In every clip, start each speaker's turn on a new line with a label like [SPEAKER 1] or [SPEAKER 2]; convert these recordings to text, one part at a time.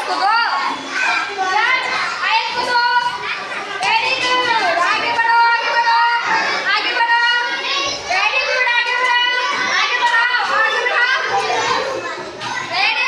[SPEAKER 1] कूदो आगे कूदो वेरी गुड आगे बढ़ो आगे बढ़ो आगे बढ़ो वेरी गुड आगे बढ़ो आगे बढ़ो very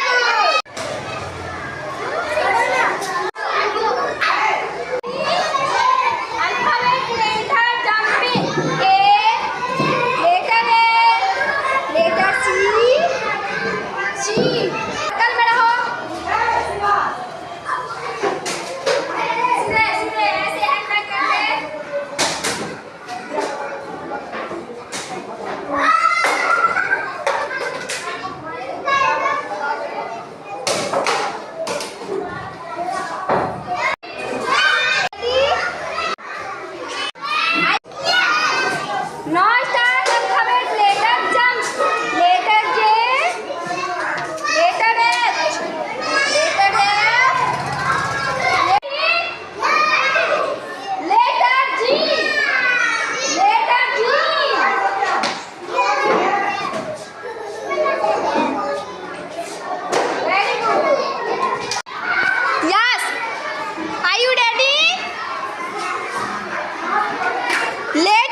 [SPEAKER 1] No start alphabet letter jump. Letter J. Letter H. Letter F. Letter G. Letter G. Very good. Yes. Are you ready? Let